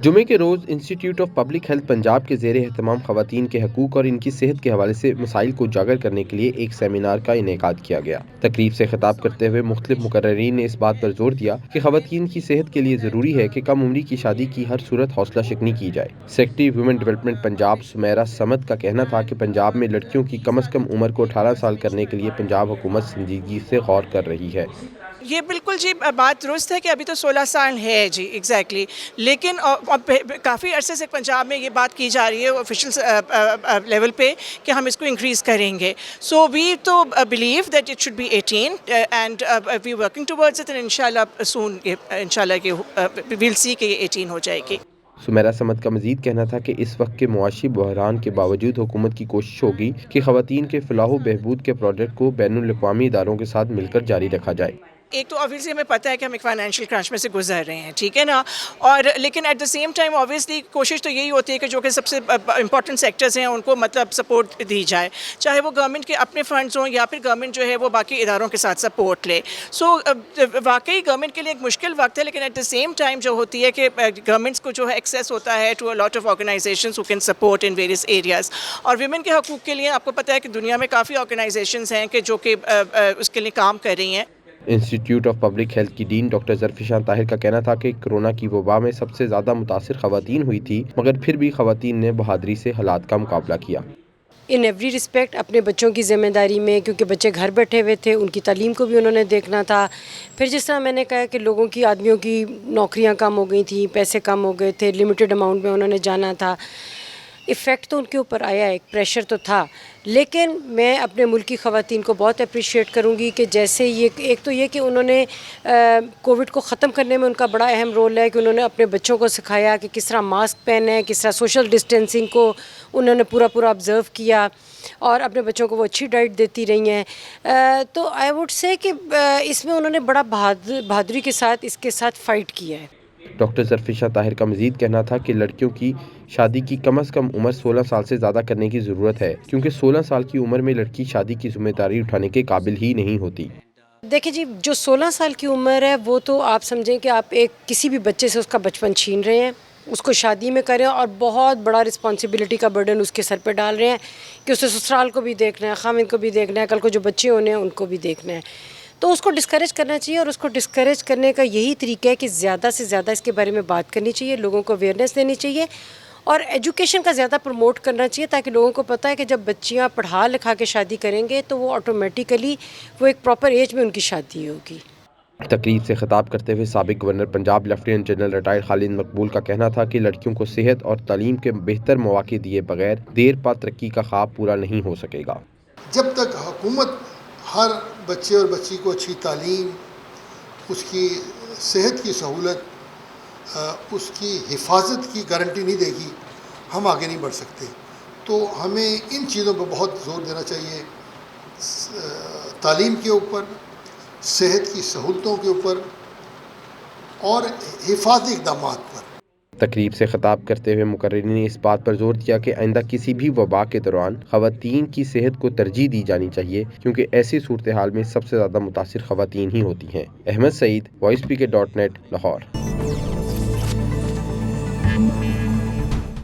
جمعے کے روز institute of public health Punjab کے زیر اہتمام خواتین کے حقوق اور ان کی صحت کے حوالے سے مسائل کو اجاگر کرنے کے لیے ایک سیمینار کا انعقاد کیا گیا۔ تقریب سے خطاب کرتے ہوئے مختلف مقررین نے اس بات پر زور دیا کہ خواتین کی صحت کے لیے ضروری ہے کہ کم عمری کی شادی کی ہر صورت حوصلہ شکنی کی جائے۔ Secretary women development Punjab Sumaira Samad کا کہنا تھا کہ پنجاب میں لڑکیوں کی کم از کم عمر کو 18 سال کرنے کے لیے پنجاب حکومت سنجیدگی سے غور کر رہی ہے۔ یہ بالکل جی بات درست ہے کہ ابھی تو 16 سال ہے جی ایگزیکٹلی، لیکن کافی عرصے سے پنجاب میں یہ بات کی جا رہی ہے آفیشیل لیول پہ کہ ہم اس کو انکریز کریں گے۔ سو وی تو believe that it should be 18 and we working towards it, and انشاءاللہ سون انشاءاللہ کہ ویل سی کہ یہ 18 ہو جائے گی۔ سمیرہ سمد کا مزید کہنا تھا کہ اس وقت کے معاشی بحران کے باوجود حکومت کی کوشش ہوگی کہ خواتین کے فلاح و بہبود کے پروجیکٹ کو بین الاقوامی اداروں کے ساتھ مل کر جاری رکھا جائے۔ ایک تو obviously ہمیں پتہ ہے کہ ہم ایک فائنینشیل کرنچ میں سے گزر رہے ہیں، ٹھیک ہے نا، اور لیکن at the same time obviously کوشش تو یہی ہوتی ہے کہ جو کہ سب سے امپورٹنٹ سیکٹرز ہیں ان کو مطلب سپورٹ دی جائے، چاہے وہ گورنمنٹ کے اپنے فنڈز ہوں یا پھر گورنمنٹ جو ہے وہ باقی اداروں کے ساتھ سپورٹ لے۔ سو واقعی گورنمنٹ کے لیے ایک مشکل وقت ہے، لیکن ایٹ دا سیم ٹائم جو ہوتی ہے کہ گورنمنٹس کو جو ہے ایکسیس ہوتا ہے to a lot of organisations who can support in various areas, اور ویمن کے حقوق کے لیے آپ کو پتہ ہے کہ دنیا میں کافی آرگنائزیشنز ہیں کہ جو کہ اس کے لیے کام کر رہی ہیں۔ انسٹیٹیوٹ آف پبلک ہیلتھ کی ڈین ڈاکٹر ظرفشان طاہر کا کہنا تھا کہ کورونا کی وبا میں سب سے زیادہ متاثر خواتین ہوئی تھی، مگر پھر بھی خواتین نے بہادری سے حالات کا مقابلہ کیا۔ ان ایوری رسپیکٹ اپنے بچوں کی ذمہ داری میں، کیونکہ بچے گھر بیٹھے ہوئے تھے، ان کی تعلیم کو بھی انہوں نے دیکھنا تھا۔ پھر جس طرح میں نے کہا کہ لوگوں کی آدمیوں کی نوکریاں کم ہو گئی تھیں، پیسے کم ہو گئے تھے، لمیٹڈ اماؤنٹ میں انہوں نے جانا تھا، ایفیکٹ تو ان کے اوپر آیا، ایک پریشر تو تھا، لیکن میں اپنے ملک کی خواتین کو بہت اپریشیٹ کروں گی کہ جیسے یہ ایک تو یہ کہ انہوں نے کووڈ کو ختم کرنے میں ان کا بڑا اہم رول ہے کہ انہوں نے اپنے بچوں کو سکھایا کہ کس طرح ماسک پہنے، کس طرح سوشل ڈسٹینسنگ کو انہوں نے پورا آبزرو کیا، اور اپنے بچوں کو وہ اچھی ڈائٹ دیتی رہی ہیں۔ تو آئی ووڈ سے کہ اس میں انہوں نے بڑا بہادری کے ساتھ اس کے ساتھ فائٹ کیا ہے۔ ڈاکٹر ظرفشان طاہر کا مزید کہنا تھا کہ لڑکیوں کی شادی کی کم از کم عمر 16 سال سے زیادہ کرنے کی ضرورت ہے، کیونکہ 16 سال کی عمر میں لڑکی شادی کی ذمہ داری اٹھانے کے قابل ہی نہیں ہوتی۔ دیکھیں جی، جو 16 سال کی عمر ہے وہ تو آپ سمجھیں کہ آپ کسی بھی بچے سے اس کا بچپن چھین رہے ہیں، اس کو شادی میں کریں اور بہت بڑا رسپانسبلٹی کا برڈن اس کے سر پہ ڈال رہے ہیں کہ اسے سسرال کو بھی دیکھنا ہے، خامند کو بھی دیکھنا ہے، کل کو جو بچے ہونے ہیں ان کو بھی دیکھنا ہے۔ تو اس کو ڈسکریج کرنا چاہیے، اور اس کو ڈسکریج کرنے کا یہی طریقہ ہے کہ زیادہ سے زیادہ اس کے بارے میں بات کرنی چاہیے، لوگوں کو اویئرنیس دینی چاہیے، اور ایجوکیشن کا زیادہ پروموٹ کرنا چاہیے، تاکہ لوگوں کو پتہ ہے کہ جب بچیاں پڑھا لکھا کے شادی کریں گے تو وہ آٹومیٹیکلی وہ ایک پراپر ایج میں ان کی شادی ہوگی۔ تقریب سے خطاب کرتے ہوئے سابق governor Punjab lieutenant general retired Khalid Maqbool کا کہنا تھا کہ لڑکیوں کو صحت اور تعلیم کے بہتر مواقع دیے بغیر دیر پا ترقی کا خواب پورا نہیں ہو سکے گا۔ جب تک حکومت ہر بچے اور بچی کو اچھی تعلیم، اس کی صحت کی سہولت، اس کی حفاظت کی گارنٹی نہیں دے گی، ہم آگے نہیں بڑھ سکتے۔ تو ہمیں ان چیزوں پہ بہت زور دینا چاہیے، تعلیم کے اوپر، صحت کی سہولتوں کے اوپر، اور حفاظتی اقدامات پر۔ تقریب سے خطاب کرتے ہوئے مقررین نے اس بات پر زور دیا کہ آئندہ کسی بھی وبا کے دوران خواتین کی صحت کو ترجیح دی جانی چاہیے، کیونکہ ایسی صورتحال میں سب سے زیادہ متاثر خواتین ہی ہوتی ہیں۔ احمد سعید، وائس PK.net، لاہور۔